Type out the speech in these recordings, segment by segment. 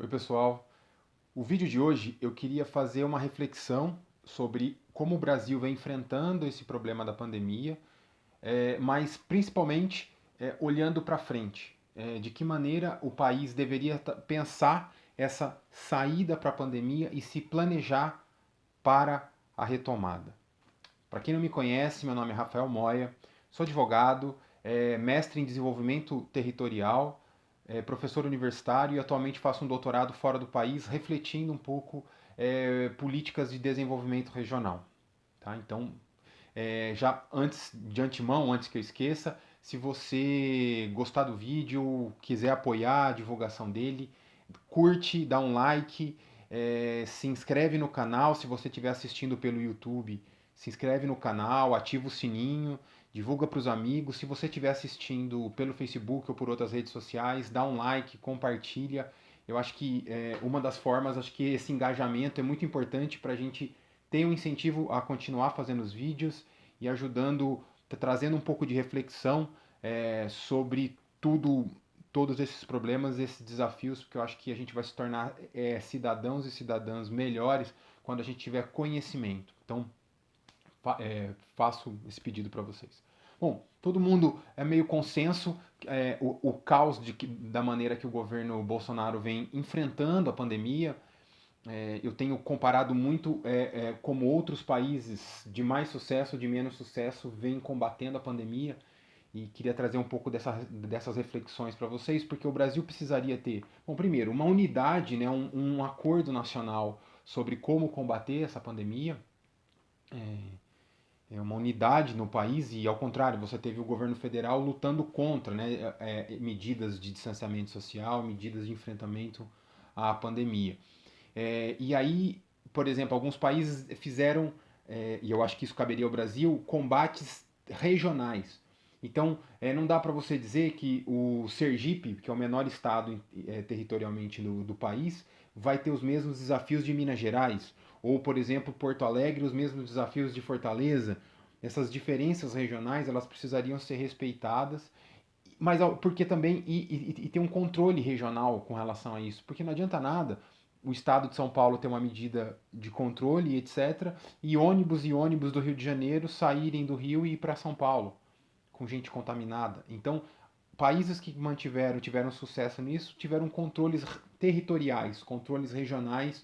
Oi, pessoal. O vídeo de hoje eu queria fazer uma reflexão sobre como o Brasil vem enfrentando esse problema da pandemia, mas principalmente olhando para frente. De que maneira o país deveria pensar essa saída para a pandemia e se planejar para a retomada. Para quem não me conhece, meu nome é Rafael Moya, sou advogado, mestre em desenvolvimento territorial, professor universitário e atualmente faço um doutorado fora do país, refletindo um pouco políticas de desenvolvimento regional. Tá? Então, já antes de antemão, antes que eu esqueça, se você gostar do vídeo, quiser apoiar a divulgação dele, curte, dá um like, se inscreve no canal se você estiver assistindo pelo YouTube. Se inscreve no canal, ativa o sininho, divulga para os amigos. Se você estiver assistindo pelo Facebook ou por outras redes sociais, dá um like, compartilha. Eu acho que uma das formas, acho que esse engajamento é muito importante para a gente ter um incentivo a continuar fazendo os vídeos e ajudando, trazendo um pouco de reflexão sobre todos esses problemas, esses desafios, porque eu acho que a gente vai se tornar cidadãos e cidadãs melhores quando a gente tiver conhecimento. Então, faço esse pedido para vocês. Bom, todo mundo é meio consenso o caos da maneira que o governo Bolsonaro vem enfrentando a pandemia. Eu tenho comparado muito como outros países de mais sucesso, de menos sucesso, vêm combatendo a pandemia e queria trazer um pouco dessas reflexões para vocês, porque o Brasil precisaria ter, bom, primeiro, uma unidade, né, um acordo nacional sobre como combater essa pandemia, uma unidade no país e, ao contrário, você teve o governo federal lutando contra, né, medidas de distanciamento social, medidas de enfrentamento à pandemia. E aí, por exemplo, alguns países fizeram, e eu acho que isso caberia ao Brasil, combates regionais. Então, não dá para você dizer que o Sergipe, que é o menor estado territorialmente do país, vai ter os mesmos desafios de Minas Gerais, ou, por exemplo, Porto Alegre, os mesmos desafios de Fortaleza. Essas diferenças regionais, elas precisariam ser respeitadas, mas porque também e ter um controle regional com relação a isso, porque não adianta nada o estado de São Paulo ter uma medida de controle, etc., e ônibus do Rio de Janeiro saírem do Rio e ir para São Paulo com gente contaminada. Então, países que tiveram sucesso nisso, tiveram controles territoriais, controles regionais,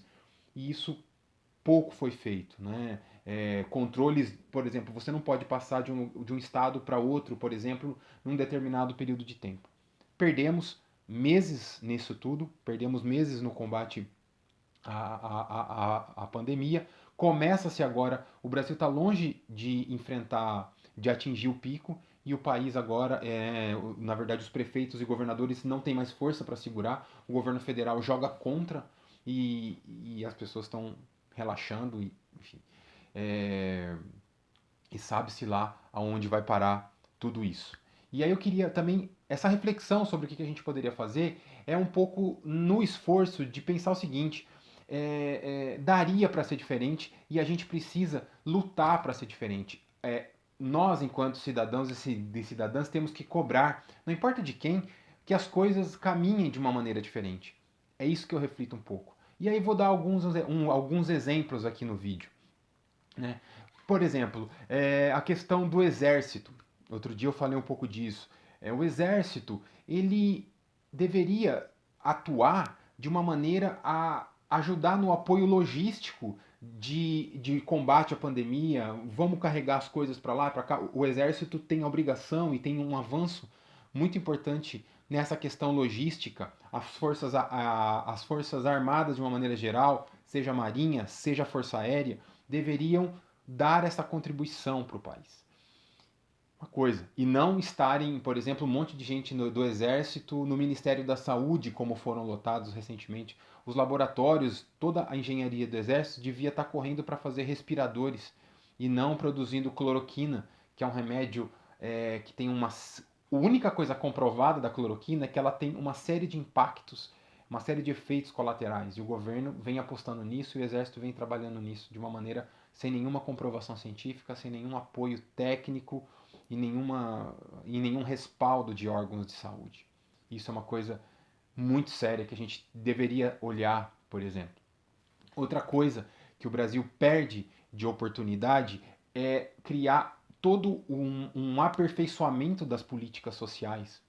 e isso pouco foi feito, né? Controles, por exemplo, você não pode passar de um estado para outro, por exemplo, num determinado período de tempo. Perdemos meses nisso tudo, perdemos meses no combate à pandemia. Começa-se agora, o Brasil está longe de enfrentar, de atingir o pico, e o país agora, na verdade, os prefeitos e governadores não têm mais força para segurar, o governo federal joga contra e as pessoas estão relaxando, e, enfim. É, e sabe-se lá aonde vai parar tudo isso. E aí eu queria também, essa reflexão sobre o que a gente poderia fazer é um pouco no esforço de pensar o seguinte: daria para ser diferente e a gente precisa lutar para ser diferente. Nós, enquanto cidadãos e cidadãs, temos que cobrar, não importa de quem, que as coisas caminhem de uma maneira diferente. É isso que eu reflito um pouco. E aí vou dar alguns exemplos aqui no vídeo. Né? Por exemplo, a questão do exército. Outro dia eu falei um pouco disso. O exército, ele deveria atuar de uma maneira a ajudar no apoio logístico de combate à pandemia. Vamos carregar as coisas para lá, para cá. O exército tem a obrigação e tem um avanço muito importante nessa questão logística. As forças armadas, de uma maneira geral, seja a Marinha, seja a Força Aérea, deveriam dar essa contribuição para o país. Uma coisa. E não estarem, por exemplo, um monte de gente do Exército no Ministério da Saúde, como foram lotados recentemente. Os laboratórios, toda a engenharia do Exército devia estar correndo para fazer respiradores e não produzindo cloroquina, que é um remédio que tem uma. A única coisa comprovada da cloroquina é que ela tem uma série de impactos, uma série de efeitos colaterais. E o governo vem apostando nisso e o Exército vem trabalhando nisso de uma maneira sem nenhuma comprovação científica, sem nenhum apoio técnico e nenhum respaldo de órgãos de saúde. Isso é uma coisa muito séria que a gente deveria olhar, por exemplo. Outra coisa que o Brasil perde de oportunidade é criar todo um aperfeiçoamento das políticas sociais.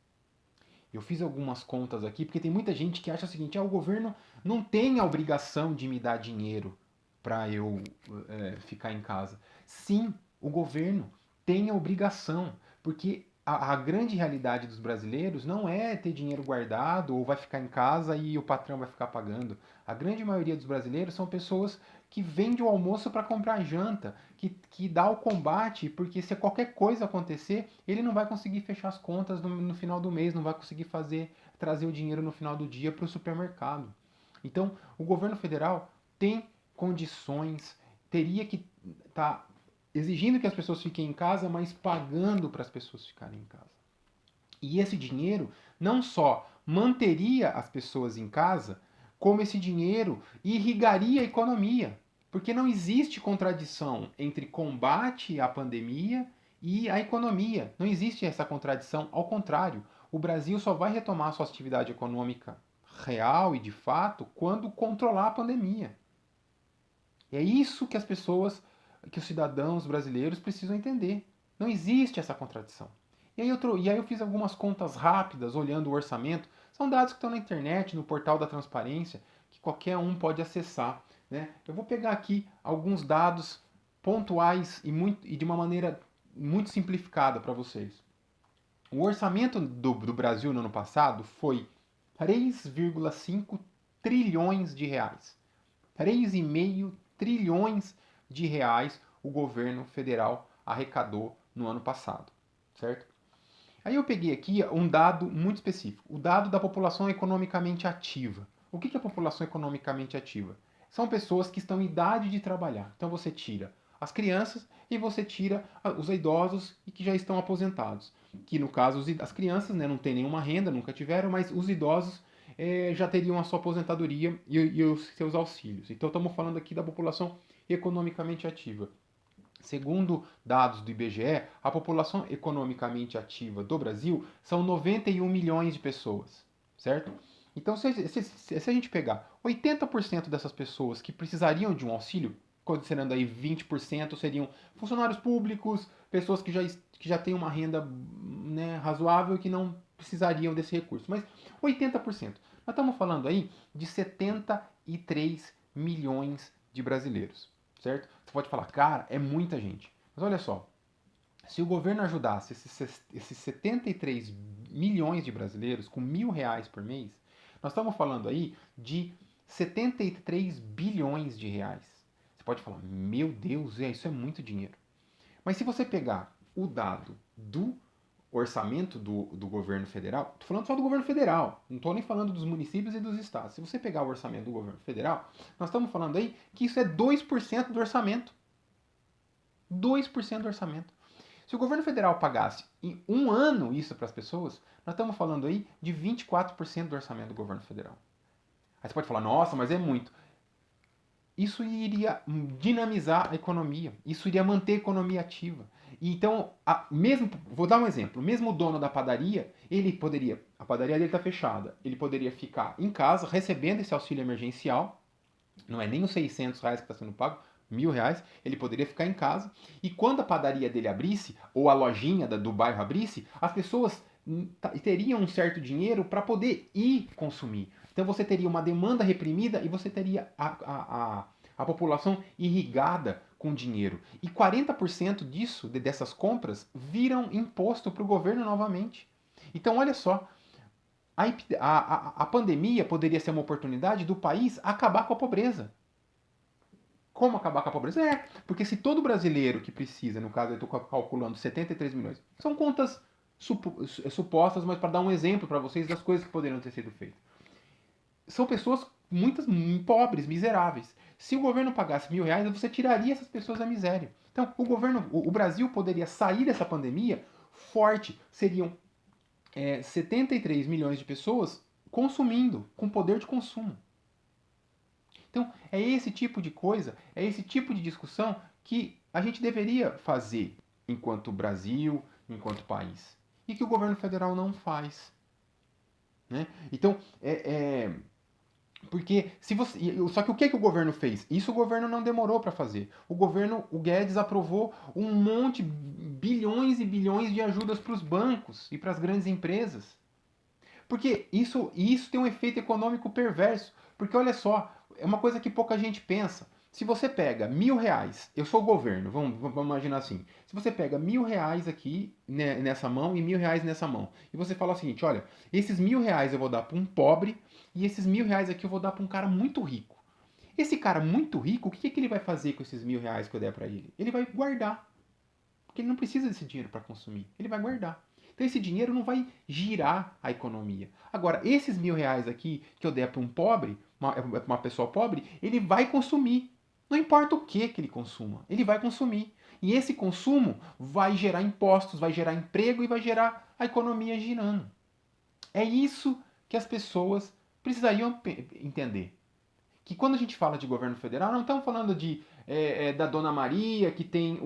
Eu fiz algumas contas aqui, porque tem muita gente que acha o seguinte: o governo não tem a obrigação de me dar dinheiro para eu ficar em casa. Sim, o governo tem a obrigação, porque a grande realidade dos brasileiros não é ter dinheiro guardado ou vai ficar em casa e o patrão vai ficar pagando. A grande maioria dos brasileiros são pessoas que vendem o almoço para comprar janta, que dá o combate, porque se qualquer coisa acontecer, ele não vai conseguir fechar as contas no final do mês, não vai conseguir trazer o dinheiro no final do dia para o supermercado. Então, o governo federal tem condições, teria que estar exigindo que as pessoas fiquem em casa, mas pagando para as pessoas ficarem em casa. E esse dinheiro não só manteria as pessoas em casa, como esse dinheiro irrigaria a economia. Porque não existe contradição entre combate à pandemia e a economia. Não existe essa contradição. Ao contrário, o Brasil só vai retomar sua atividade econômica real e de fato quando controlar a pandemia. E é isso que as pessoas, que os cidadãos brasileiros precisam entender. Não existe essa contradição. E aí eu fiz algumas contas rápidas, olhando o orçamento. São dados que estão na internet, no portal da transparência, que qualquer um pode acessar. Né? Eu vou pegar aqui alguns dados pontuais e de uma maneira muito simplificada para vocês. O orçamento do Brasil no ano passado foi 3,5 trilhões de reais. 3,5 trilhões de reais o governo federal arrecadou no ano passado, certo? Aí eu peguei aqui um dado muito específico, o dado da população economicamente ativa. O que é a população economicamente ativa? São pessoas que estão em idade de trabalhar. Então você tira as crianças e você tira os idosos e que já estão aposentados. Que no caso as crianças, né, não têm nenhuma renda, nunca tiveram, mas os idosos já teriam a sua aposentadoria e os seus auxílios. Então estamos falando aqui da população economicamente ativa. Segundo dados do IBGE, a população economicamente ativa do Brasil são 91 milhões de pessoas, certo? Então, se a gente pegar 80% dessas pessoas que precisariam de um auxílio, considerando aí 20% seriam funcionários públicos, pessoas que já têm uma renda, né, razoável e que não precisariam desse recurso. Mas 80%. Nós estamos falando aí de 73 milhões de brasileiros, certo? Você pode falar, cara, é muita gente. Mas olha só, se o governo ajudasse esses 73 milhões de brasileiros com R$ 1.000 por mês, nós estamos falando aí de 73 bilhões de reais. Você pode falar, meu Deus, isso é muito dinheiro. Mas se você pegar o dado do orçamento do governo federal, estou falando só do governo federal, não estou nem falando dos municípios e dos estados. Se você pegar o orçamento do governo federal, nós estamos falando aí que isso é 2% do orçamento. 2% do orçamento. Se o governo federal pagasse em um ano isso para as pessoas, nós estamos falando aí de 24% do orçamento do governo federal. Aí você pode falar, nossa, mas é muito. Isso iria dinamizar a economia, isso iria manter a economia ativa. E então, mesmo, vou dar um exemplo, mesmo o dono da padaria, ele poderia, a padaria dele está fechada, ele poderia ficar em casa recebendo esse auxílio emergencial, não é nem os R$ 600 que está sendo pago, R$ 1.000, ele poderia ficar em casa, e quando a padaria dele abrisse, ou a lojinha do bairro abrisse, as pessoas teriam um certo dinheiro para poder ir consumir. Então você teria uma demanda reprimida e você teria a população irrigada com dinheiro. E 40% dessas compras viram imposto para o governo novamente. Então olha só, a pandemia poderia ser uma oportunidade do país acabar com a pobreza. Como acabar com a pobreza? Porque se todo brasileiro que precisa, no caso eu estou calculando 73 milhões, são contas supostas, mas para dar um exemplo para vocês das coisas que poderiam ter sido feitas. São pessoas muitas pobres, miseráveis. Se o governo pagasse R$ 1.000, você tiraria essas pessoas da miséria. Então, o Brasil poderia sair dessa pandemia forte. Seriam 73 milhões de pessoas consumindo, com poder de consumo. Então, é esse tipo de coisa, é esse tipo de discussão que a gente deveria fazer enquanto Brasil, enquanto país. E que o governo federal não faz. né? Então, porque se você. Só que o que o governo fez? Isso o governo não demorou para fazer. O Guedes aprovou um monte, bilhões e bilhões de ajudas para os bancos e para as grandes empresas. Porque isso tem um efeito econômico perverso. Porque olha só, é uma coisa que pouca gente pensa. Se você pega R$ 1.000, eu sou o governo, vamos imaginar assim. Se você pega R$ 1.000 aqui nessa mão e R$ 1.000 nessa mão, e você fala o seguinte: olha, esses R$ 1.000 eu vou dar para um pobre e esses R$ 1.000 aqui eu vou dar para um cara muito rico. Esse cara muito rico, o que que ele vai fazer com esses R$ 1.000 que eu der para ele? Ele vai guardar. Porque ele não precisa desse dinheiro para consumir. Ele vai guardar. Então esse dinheiro não vai girar a economia. Agora, esses R$ 1.000 aqui que eu der para um pobre, uma pessoa pobre, ele vai consumir. Não importa o que ele consuma, ele vai consumir. E esse consumo vai gerar impostos, vai gerar emprego e vai gerar a economia girando. É isso que as pessoas precisariam entender. Que quando a gente fala de governo federal, não estamos falando da Dona Maria, que tem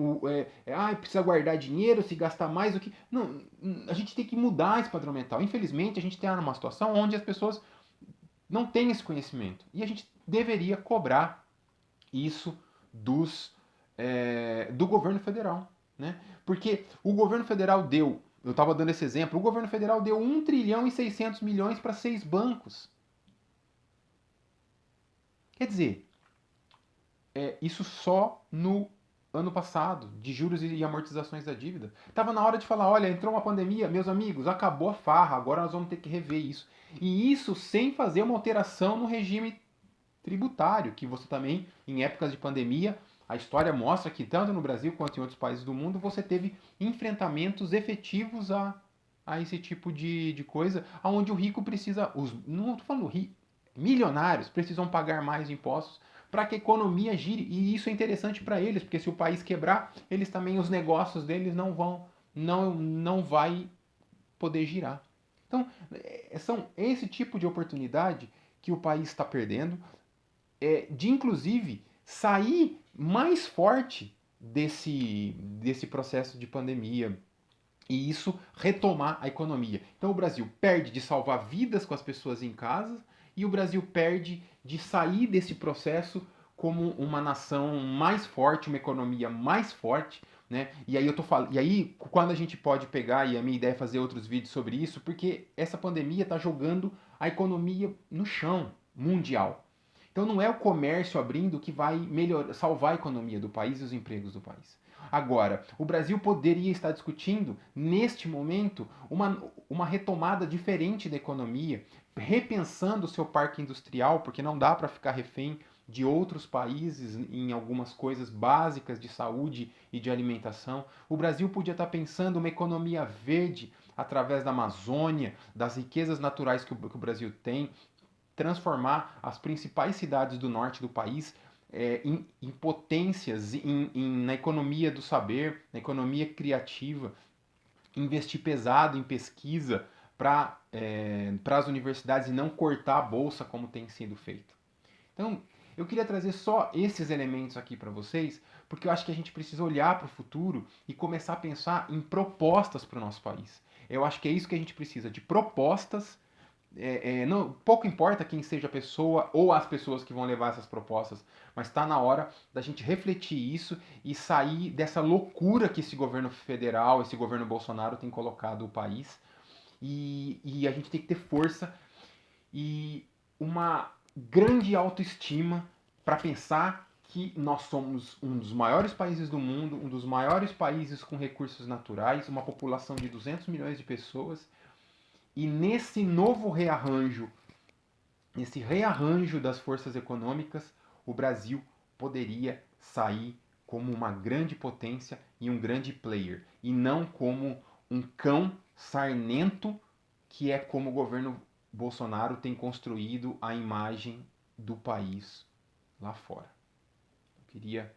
precisa guardar dinheiro, se gastar mais do que. Não, a gente tem que mudar esse padrão mental. Infelizmente, a gente está numa situação onde as pessoas não têm esse conhecimento. E a gente deveria cobrar isso do governo federal. Né? Porque o governo federal deu, eu estava dando esse exemplo, o governo federal deu 1.600 bilhões para 6 bancos. Quer dizer, isso só no ano passado, de juros e amortizações da dívida. Tava na hora de falar, olha, entrou uma pandemia, meus amigos, acabou a farra, agora nós vamos ter que rever isso. E isso sem fazer uma alteração no regime tributário, que você também, em épocas de pandemia, a história mostra que tanto no Brasil quanto em outros países do mundo, você teve enfrentamentos efetivos a esse tipo de coisa, onde o rico precisa, não estou falando rico, milionários precisam pagar mais impostos para que a economia gire. E isso é interessante para eles, porque se o país quebrar, eles também, os negócios deles não vai poder girar. Então, são esse tipo de oportunidade que o país está perdendo, de inclusive sair mais forte desse processo de pandemia e isso retomar a economia. Então o Brasil perde de salvar vidas com as pessoas em casa e o Brasil perde de sair desse processo como uma nação mais forte, uma economia mais forte, né? E aí eu tô falando, e aí quando a gente pode pegar, e a minha ideia é fazer outros vídeos sobre isso, porque essa pandemia está jogando a economia no chão mundial. Então não é o comércio abrindo que vai salvar a economia do país e os empregos do país. Agora, o Brasil poderia estar discutindo, neste momento, uma retomada diferente da economia, repensando o seu parque industrial, porque não dá para ficar refém de outros países em algumas coisas básicas de saúde e de alimentação. O Brasil podia estar pensando uma economia verde através da Amazônia, das riquezas naturais que o Brasil tem, transformar as principais cidades do norte do país em potências na economia do saber, na economia criativa, investir pesado em pesquisa para as universidades e não cortar a bolsa como tem sido feito. Então, eu queria trazer só esses elementos aqui para vocês, porque eu acho que a gente precisa olhar para o futuro e começar a pensar em propostas para o nosso país. Eu acho que é isso que a gente precisa, de propostas. Não, pouco importa quem seja a pessoa ou as pessoas que vão levar essas propostas, mas está na hora da gente refletir isso e sair dessa loucura que esse governo federal, esse governo Bolsonaro tem colocado o país. E a gente tem que ter força e uma grande autoestima para pensar que nós somos um dos maiores países do mundo, um dos maiores países com recursos naturais, uma população de 200 milhões de pessoas. E nesse rearranjo das forças econômicas, o Brasil poderia sair como uma grande potência e um grande player, e não como um cão sarnento, que é como o governo Bolsonaro tem construído a imagem do país lá fora. Eu queria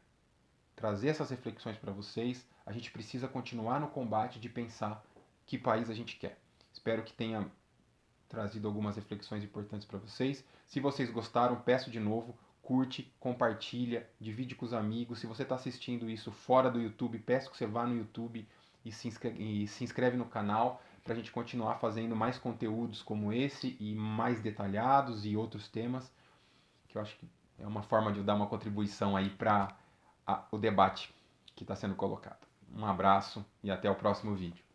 trazer essas reflexões para vocês. A gente precisa continuar no combate de pensar que país a gente quer. Espero que tenha trazido algumas reflexões importantes para vocês. Se vocês gostaram, peço de novo, curte, compartilha, divide com os amigos. Se você está assistindo isso fora do YouTube, peço que você vá no YouTube e se inscreve no canal para a gente continuar fazendo mais conteúdos como esse e mais detalhados e outros temas, que eu acho que é uma forma de dar uma contribuição aí para o debate que está sendo colocado. Um abraço e até o próximo vídeo.